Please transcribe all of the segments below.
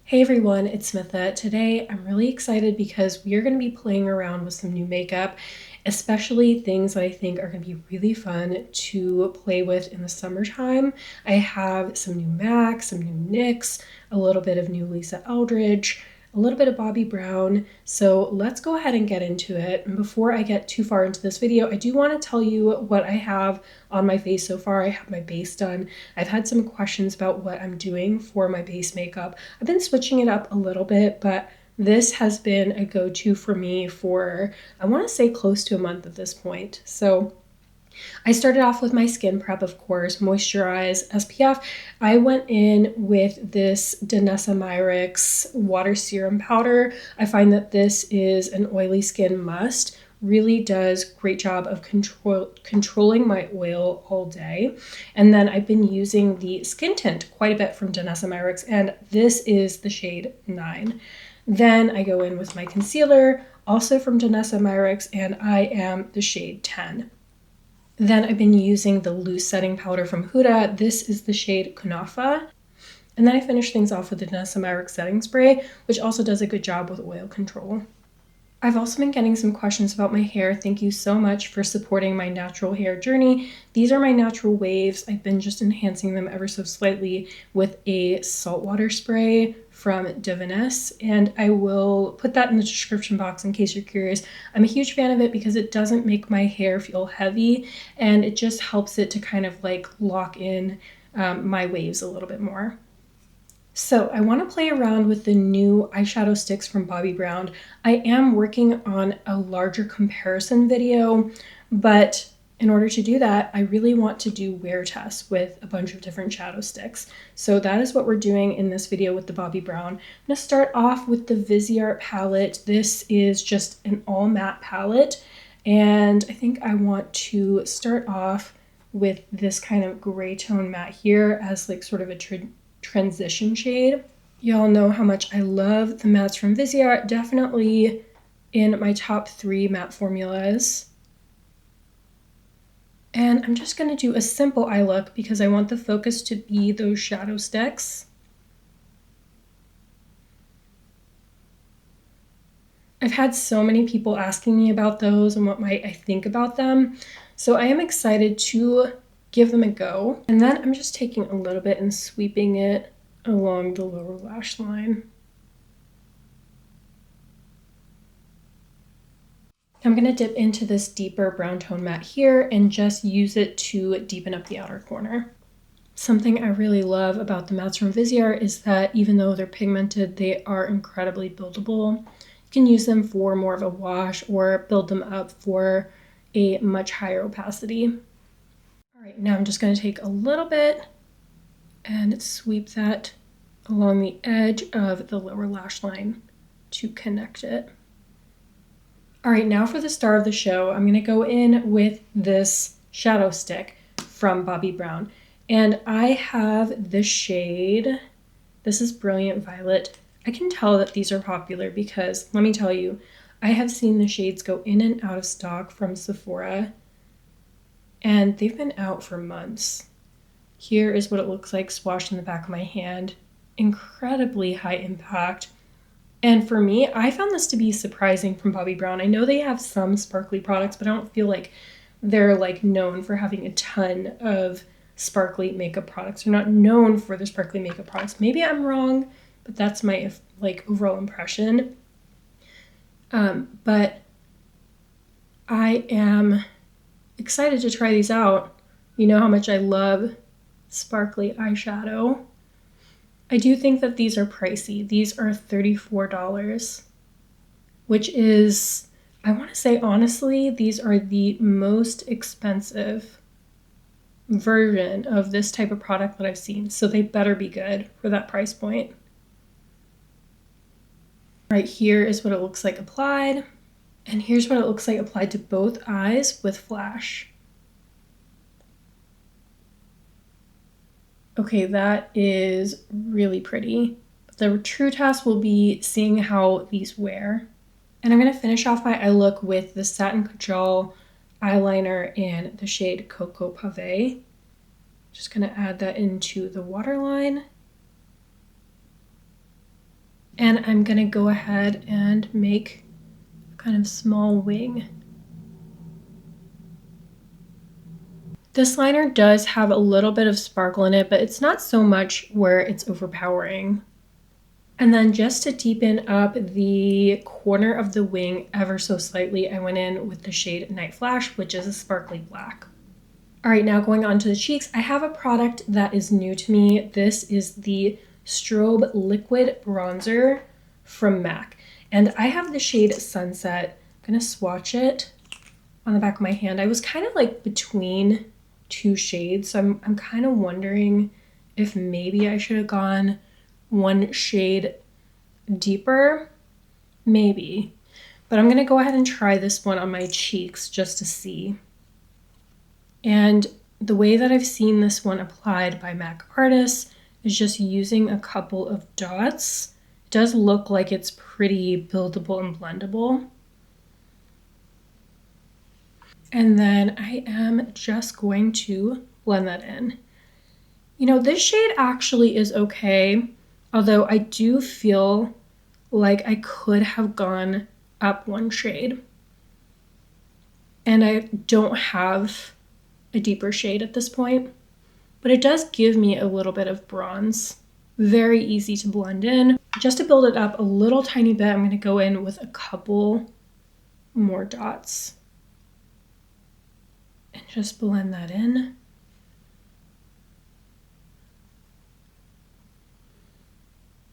Hey everyone, it's Smitha. Today I'm really excited because we are going to be playing around with some new makeup, especially things that I think are going to be really fun to play with in the summertime. I have some new MAC, some new NYX, a little bit of new Lisa Eldridge, a little bit of Bobbi Brown. So let's go ahead and get into it. And before I get too far into this video, I do want to tell you what I have on my face so far. I have my base done. I've had some questions about what I'm doing for my base makeup. I've been switching it up a little bit, but this has been a go-to for me for, I want to say, close to a month at this point. So I started off with my skin prep, of course, moisturize, SPF. I went in with this Danessa Myricks water serum powder. I find that this is an oily skin must. Really does great job of controlling my oil all day. And then I've been using the skin tint quite a bit from Danessa Myricks, and this is the shade 9. Then I go in with my concealer, also from Danessa Myricks, and I am the shade 10. Then I've been using the loose setting powder from Huda. This is the shade Kunafa. And then I finish things off with the Danessa Myricks setting spray, which also does a good job with oil control. I've also been getting some questions about my hair. Thank you so much for supporting my natural hair journey. These are my natural waves. I've been just enhancing them ever so slightly with a saltwater spray from Diviness, and I will put that in the description box in case you're curious. I'm a huge fan of it because it doesn't make my hair feel heavy, and it just helps it to kind of like lock in my waves a little bit more. So I want to play around with the new eyeshadow sticks from Bobbi Brown. I am working on a larger comparison video, but in order to do that, I really want to do wear tests with a bunch of different shadow sticks. So that is what we're doing in this video with the Bobbi Brown. I'm going to start off with the Viseart palette. This is just an all matte palette, and I think I want to start off with this kind of gray tone matte here as like sort of a transition shade. Y'all know how much I love the mattes from Viseart, definitely in my top 3 matte formulas. And I'm just going to do a simple eye look because I want the focus to be those shadow sticks. I've had so many people asking me about those and what I think about them, so I am excited to give them a go. And then I'm just taking a little bit and sweeping it along the lower lash line. I'm going to dip into this deeper brown tone matte here and just use it to deepen up the outer corner. Something I really love about the mattes from Viseart is that even though they're pigmented, they are incredibly buildable. You can use them for more of a wash or build them up for a much higher opacity. All right, now I'm just going to take a little bit and sweep that along the edge of the lower lash line to connect it. All right, now for the star of the show, I'm going to go in with this shadow stick from Bobbi Brown. And I have this shade. This is Brilliant Violet. I can tell that these are popular because, let me tell you, I have seen the shades go in and out of stock from Sephora, and they've been out for months. Here is what it looks like swashed in the back of my hand. Incredibly high impact. And for me, I found this to be surprising from Bobbi Brown. I know they have some sparkly products, but I don't feel like they're like known for having a ton of sparkly makeup products. They're not known for their sparkly makeup products. Maybe I'm wrong, but that's my like overall impression. But I am excited to try these out. You know how much I love sparkly eyeshadow. I do think that these are pricey. These are $34, which is, I want to say honestly, these are the most expensive version of this type of product that I've seen. So they better be good for that price point. Right here is what it looks like applied. And here's what it looks like applied to both eyes with flash. Okay, that is really pretty. The true test will be seeing how these wear. And I'm going to finish off my eye look with the Satin Kajal eyeliner in the shade Coco Pavé. Just going to add that into the waterline. And I'm gonna go ahead and make a kind of small wing. This liner does have a little bit of sparkle in it, but it's not so much where it's overpowering. And then just to deepen up the corner of the wing ever so slightly, I went in with the shade Night Flash, which is a sparkly black. All right, now going on to the cheeks, I have a product that is new to me. This is the Strobe Liquid Bronzer from MAC. And I have the shade Sunset. I'm gonna swatch it on the back of my hand. I was kind of like between two shades, so I'm kind of wondering if maybe I should have gone one shade deeper, maybe. But I'm gonna go ahead and try this one on my cheeks just to see. And the way that I've seen this one applied by MAC artists is just using a couple of dots. It does look like it's pretty buildable and blendable. And then I am just going to blend that in. You know, this shade actually is okay, although I do feel like I could have gone up one shade. And I don't have a deeper shade at this point, but it does give me a little bit of bronze. Very easy to blend in. Just to build it up a little tiny bit, I'm gonna go in with a couple more dots and just blend that in.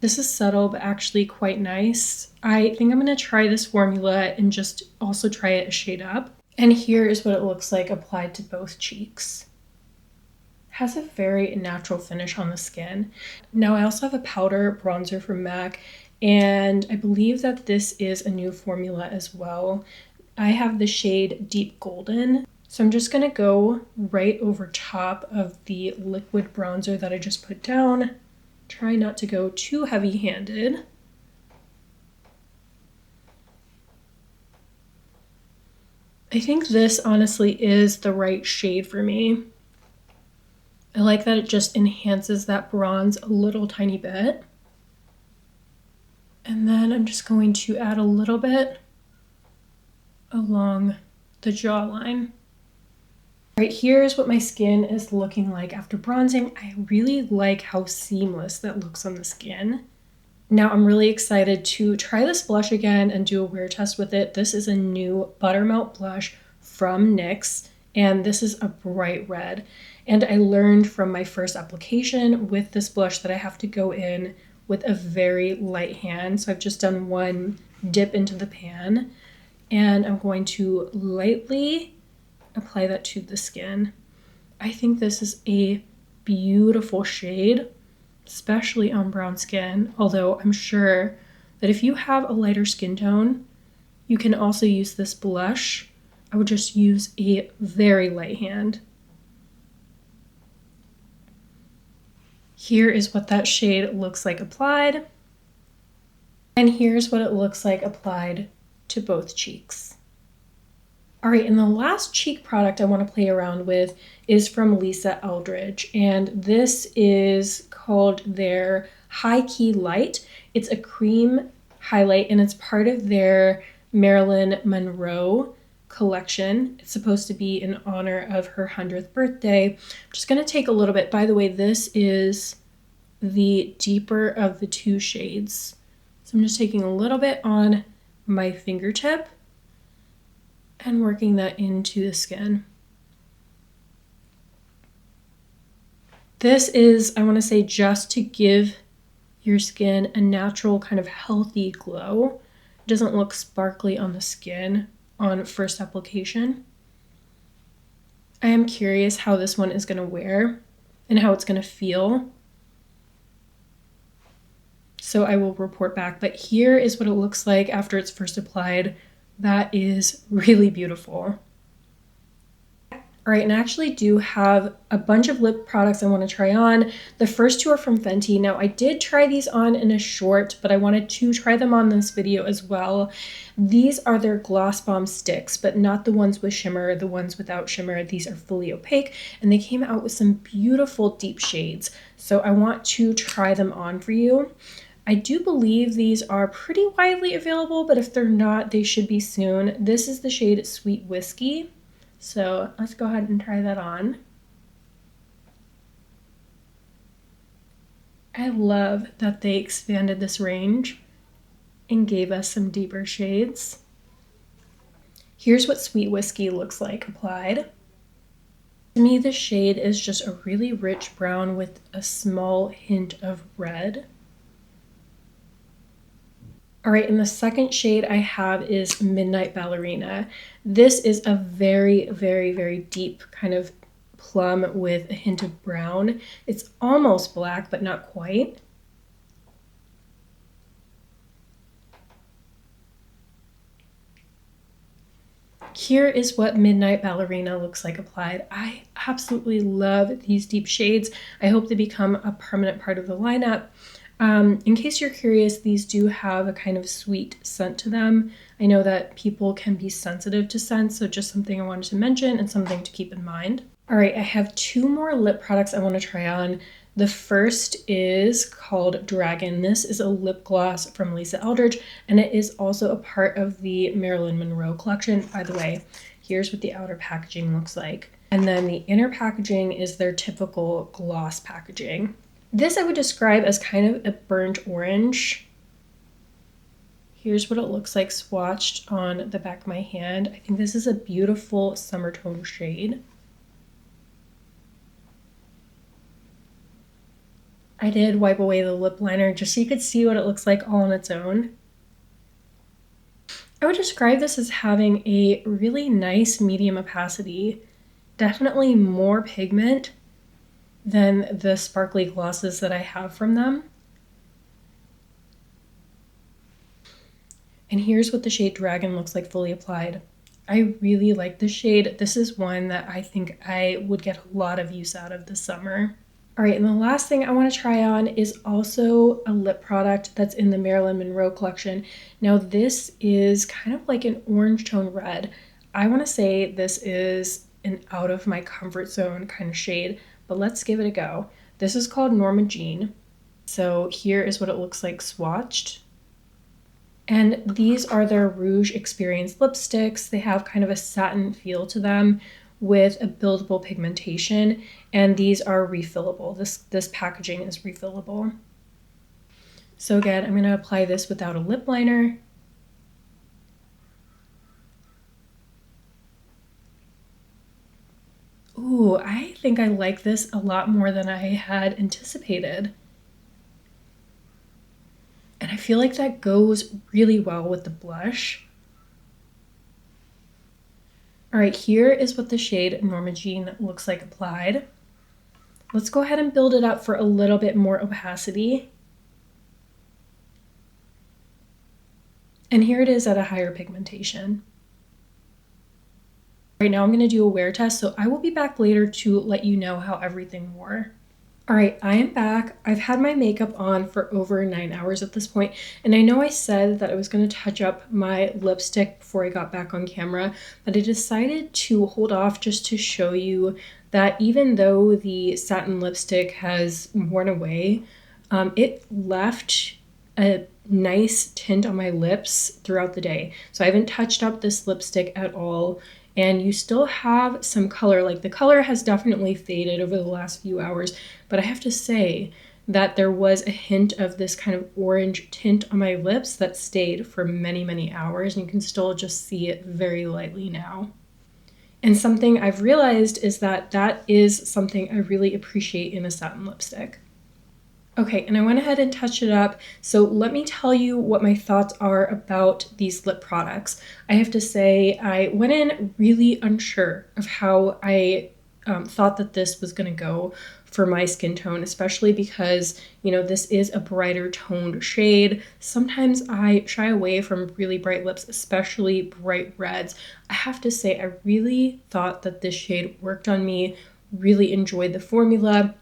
This is subtle, but actually quite nice. I think I'm gonna try this formula and just also try it a shade up. And here is what it looks like applied to both cheeks. It has a very natural finish on the skin. Now I also have a powder bronzer from MAC, and I believe that this is a new formula as well. I have the shade Deep Golden. So I'm just gonna go right over top of the liquid bronzer that I just put down. Try not to go too heavy-handed. I think this honestly is the right shade for me. I like that it just enhances that bronze a little tiny bit. And then I'm just going to add a little bit along the jawline. Right, here's what my skin is looking like after bronzing. I really like how seamless that looks on the skin. Now I'm really excited to try this blush again and do a wear test with it. This is a new Buttermelt blush from NYX, and this is a bright red. And I learned from my first application with this blush that I have to go in with a very light hand. So I've just done one dip into the pan, and I'm going to lightly apply that to the skin. I think this is a beautiful shade, especially on brown skin, although I'm sure that if you have a lighter skin tone, you can also use this blush. I would just use a very light hand. Here is what that shade looks like applied. And here's what it looks like applied to both cheeks. All right, and the last cheek product I want to play around with is from Lisa Eldridge, and this is called their High Key Light. It's a cream highlight, and it's part of their Marilyn Monroe collection. It's supposed to be in honor of her 100th birthday. I'm just going to take a little bit. By the way, this is the deeper of the two shades. So I'm just taking a little bit on my fingertip and working that into the skin. This is, I want to say, just to give your skin a natural kind of healthy glow. It doesn't look sparkly on the skin on first application. I am curious how this one is going to wear and how it's going to feel. So I will report back, but here is what it looks like after it's first applied. That is really beautiful. All right, and I actually do have a bunch of lip products I want to try on. The first two are from Fenty. Now, I did try these on in a short, but I wanted to try them on this video as well. These are their Gloss Bomb sticks, but not the ones with shimmer, the ones without shimmer. These are fully opaque, and they came out with some beautiful deep shades. So I want to try them on for you. I do believe these are pretty widely available, but if they're not, they should be soon. This is the shade Sweet Whiskey. So let's go ahead and try that on. I love that they expanded this range and gave us some deeper shades. Here's what Sweet Whiskey looks like applied. To me, the shade is just a really rich brown with a small hint of red. All right, and the second shade I have is Midnight Ballerina. This is a very, very, very deep kind of plum with a hint of brown. It's almost black, but not quite. Here is what Midnight Ballerina looks like applied. I absolutely love these deep shades. I hope they become a permanent part of the lineup. In case you're curious, these do have a kind of sweet scent to them. I know that people can be sensitive to scents, so just something I wanted to mention and something to keep in mind. All right, I have two more lip products I want to try on. The first is called Dragon. This is a lip gloss from Lisa Eldridge, and it is also a part of the Marilyn Monroe collection. By the way, here's what the outer packaging looks like. And then the inner packaging is their typical gloss packaging. This I would describe as kind of a burnt orange. Here's what it looks like swatched on the back of my hand. I think this is a beautiful summer tone shade. I did wipe away the lip liner just so you could see what it looks like all on its own. I would describe this as having a really nice medium opacity, definitely more pigment than the sparkly glosses that I have from them. And here's what the shade Dragon looks like fully applied. I really like this shade. This is one that I think I would get a lot of use out of this summer. All right, and the last thing I want to try on is also a lip product that's in the Marilyn Monroe collection. Now this is kind of like an orange tone red. I want to say this is an out of my comfort zone kind of shade, but let's give it a go. This is called Norma Jean. So here is what it looks like swatched. And these are their Rouge Experience lipsticks. They have kind of a satin feel to them with a buildable pigmentation, and these are refillable. This packaging is refillable. So again, I'm going to apply this without a lip liner. Ooh, I think I like this a lot more than I had anticipated. And I feel like that goes really well with the blush. All right, here is what the shade Norma Jean looks like applied. Let's go ahead and build it up for a little bit more opacity. And here it is at a higher pigmentation. Right now I'm going to do a wear test, so I will be back later to let you know how everything wore. All right, I am back. I've had my makeup on for over 9 hours at this point, and I know I said that I was going to touch up my lipstick before I got back on camera, but I decided to hold off just to show you that even though the satin lipstick has worn away, it left a nice tint on my lips throughout the day. So I haven't touched up this lipstick at all, and you still have some color. Like, the color has definitely faded over the last few hours, but I have to say that there was a hint of this kind of orange tint on my lips that stayed for many, many hours, and you can still just see it very lightly now. And something I've realized is that that is something I really appreciate in a satin lipstick. Okay, and I went ahead and touched it up, so let me tell you what my thoughts are about these lip products. I have to say, I went in really unsure of how I thought that this was going to go for my skin tone, especially because, you know, this is a brighter toned shade. Sometimes I shy away from really bright lips, especially bright reds. I have to say, I really thought that this shade worked on me, really enjoyed the formula.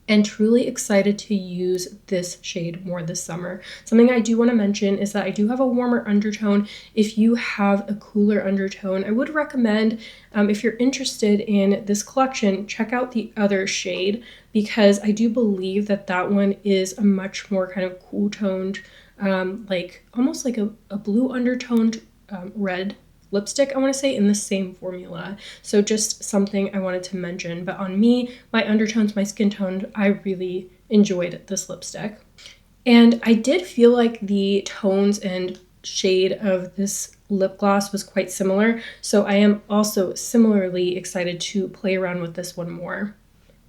and truly excited to use this shade more this summer. Something I do want to mention is that I do have a warmer undertone. If you have a cooler undertone, I would recommend, if you're interested in this collection, check out the other shade, because I do believe that that one is a much more kind of cool toned, like almost like a blue undertoned red lipstick, I want to say, in the same formula. So just something I wanted to mention. But on me, my undertones, my skin tone, I really enjoyed this lipstick. And I did feel like the tones and shade of this lip gloss was quite similar. So I am also similarly excited to play around with this one more.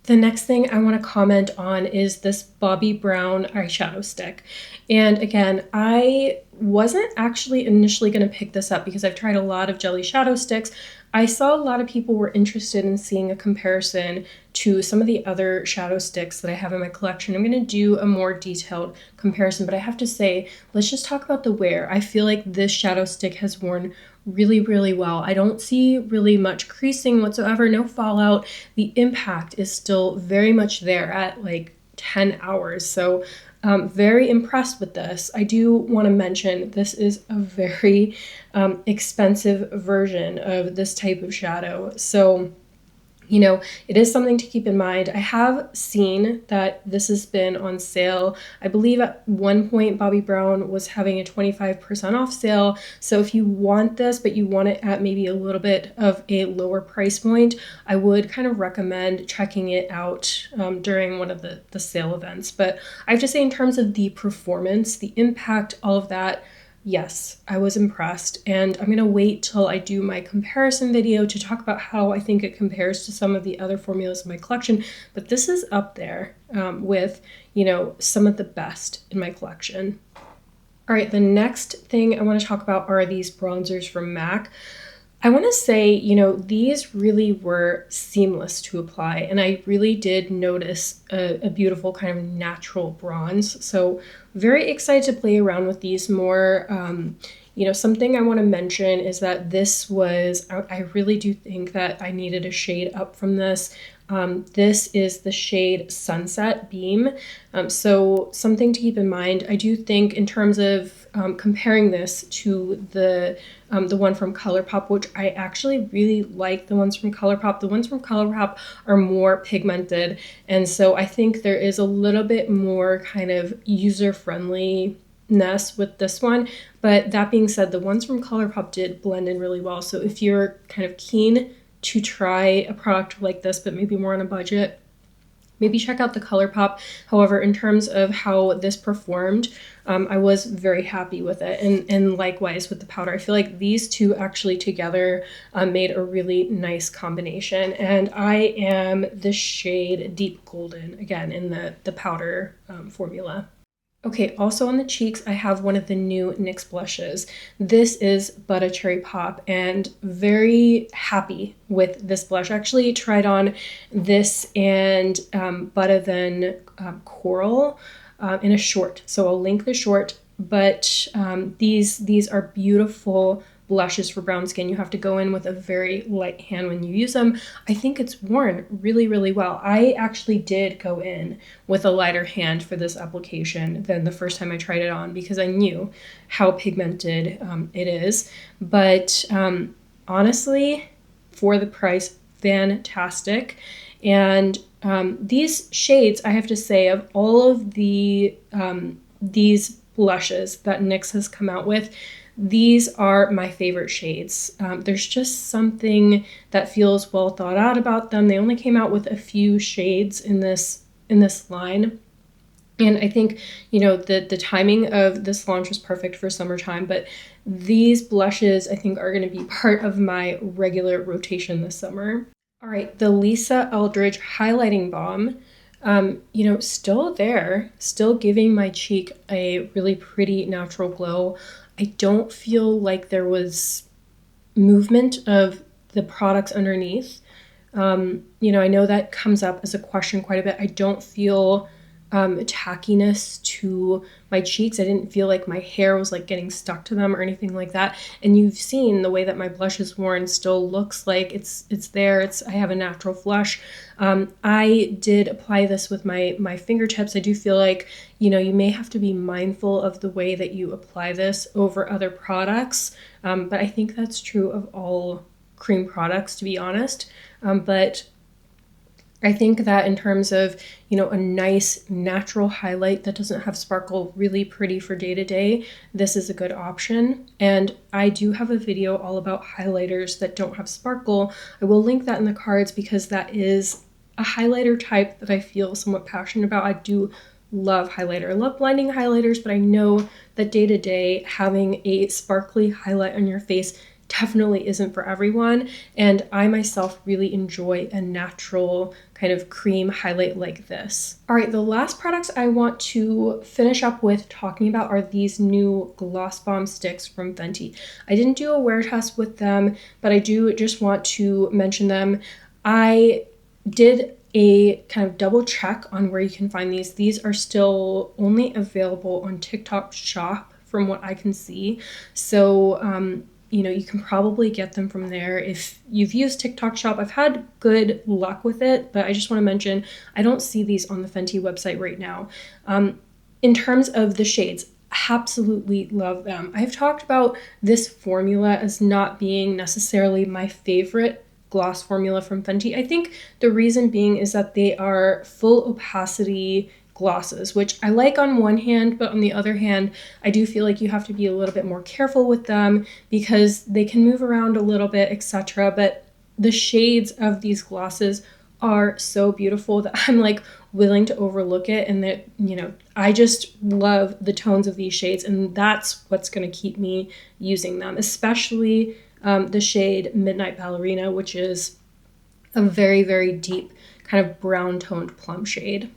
The next thing I want to comment on is this Bobbi Brown eyeshadow stick. And again, I wasn't actually initially going to pick this up because I've tried a lot of jelly shadow sticks. I saw a lot of people were interested in seeing a comparison to some of the other shadow sticks that I have in my collection. I'm going to do a more detailed comparison, but I have to say, let's just talk about the wear. I feel like this shadow stick has worn really, really well. I don't see really much creasing whatsoever, no fallout. The impact is still very much there at like 10 hours. So very impressed with this. I do want to mention this is a very expensive version of this type of shadow. So, you know, it is something to keep in mind. I have seen that this has been on sale. I believe at one point Bobbi Brown was having a 25% off sale. So if you want this, but you want it at maybe a little bit of a lower price point, I would kind of recommend checking it out during one of the sale events. But I have to say, in terms of the performance, the impact, all of that, yes, I was impressed, and I'm going to wait till I do my comparison video to talk about how I think it compares to some of the other formulas in my collection, but this is up there with, you know, some of the best in my collection. All right, the next thing I want to talk about are these bronzers from MAC. I want to say, you know, these really were seamless to apply, and I really did notice a beautiful kind of natural bronze. So very excited to play around with these more. You know, something I want to mention is that this was, I really do think that I needed a shade up from this. This is the shade Sunset Beam. So something to keep in mind. I do think in terms of comparing this to the one from ColourPop, which I actually really like the ones from ColourPop. The ones from ColourPop are more pigmented, and so I think there is a little bit more kind of user-friendliness with this one. But that being said, the ones from ColourPop did blend in really well. So if you're kind of keen to try a product like this, but maybe more on a budget, maybe check out the ColourPop. However, in terms of how this performed, I was very happy with it. And likewise with the powder. I feel like these two actually together made a really nice combination. And I am the shade Deep Golden, again, in the powder formula. Okay, also on the cheeks, I have one of the new NYX blushes. This is Butter Cherry Pop, and very happy with this blush. I actually tried on this and Butter Than Coral in a short, so I'll link the short, but these are beautiful blushes for brown skin. You have to go in with a very light hand when you use them. I think it's worn really, really well. I actually did go in with a lighter hand for this application than the first time I tried it on because I knew how pigmented it is. But honestly, for the price, fantastic. And these shades, I have to say, of all of the these blushes that NYX has come out with, these are my favorite shades. There's just something that feels well thought out about them. They only came out with a few shades in this line. And I think, you know, the timing of this launch was perfect for summertime, but these blushes I think are going to be part of my regular rotation this summer. All right, the Lisa Eldridge Highlighting Balm. You know, still there, still giving my cheek a really pretty natural glow. I don't feel like there was movement of the products underneath. You know, I know that comes up as a question quite a bit. I don't feel tackiness to my cheeks. I didn't feel like my hair was like getting stuck to them or anything like that. And you've seen the way that my blush is worn still looks like it's there. I have a natural flush. I did apply this with my fingertips. I do feel like, you know, you may have to be mindful of the way that you apply this over other products. But I think that's true of all cream products, to be honest. But I think that in terms of, you know, a nice natural highlight that doesn't have sparkle, really pretty for day to day, this is a good option. And I do have a video all about highlighters that don't have sparkle. I will link that in the cards because that is a highlighter type that I feel somewhat passionate about. I do love highlighter. I love blending highlighters, but I know that day to day having a sparkly highlight on your face definitely isn't for everyone. And I myself really enjoy a natural kind of cream highlight like this. All right, the last products I want to finish up with talking about are these new Gloss Bomb sticks from Fenty. I didn't do a wear test with them, but I do just want to mention them. I did a kind of double check on where you can find these. These are still only available on TikTok Shop from what I can see. So, you know, you can probably get them from there if you've used TikTok Shop. I've had good luck with it, but I just want to mention, I don't see these on the Fenty website right now. In terms of the shades, absolutely love them. I've talked about this formula as not being necessarily my favorite gloss formula from Fenty. I think the reason being is that they are full opacity glosses, which I like on one hand, but on the other hand, I do feel like you have to be a little bit more careful with them because they can move around a little bit, etc. But the shades of these glosses are so beautiful that I'm like willing to overlook it, and that, you know, I just love the tones of these shades, and that's what's going to keep me using them, especially the shade Midnight Ballerina, which is a very, very deep kind of brown toned plum shade.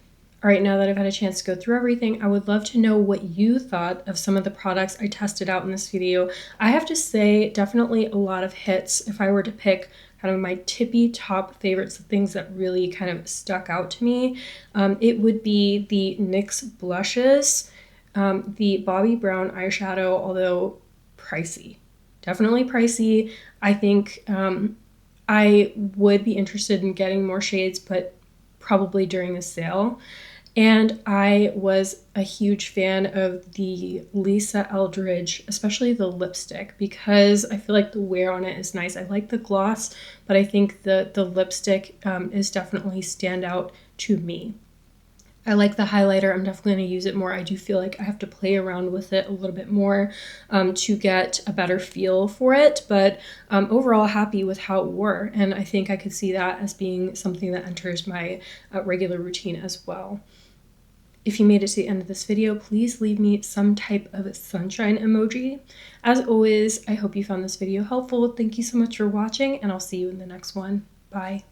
All right, now that I've had a chance to go through everything, I would love to know what you thought of some of the products I tested out in this video. I have to say, definitely a lot of hits. If I were to pick kind of my tippy top favorites, the things that really kind of stuck out to me, it would be the NYX blushes, the Bobbi Brown eyeshadow, although pricey. Definitely pricey. I think I would be interested in getting more shades, but probably during the sale. And I was a huge fan of the Lisa Eldridge, especially the lipstick, because I feel like the wear on it is nice. I like the gloss, but I think the lipstick is definitely standout to me. I like the highlighter. I'm definitely going to use it more. I do feel like I have to play around with it a little bit more to get a better feel for it, but overall happy with how it wore, and I think I could see that as being something that enters my regular routine as well. If you made it to the end of this video, please leave me some type of sunshine emoji. As always, I hope you found this video helpful. Thank you so much for watching, and I'll see you in the next one. Bye.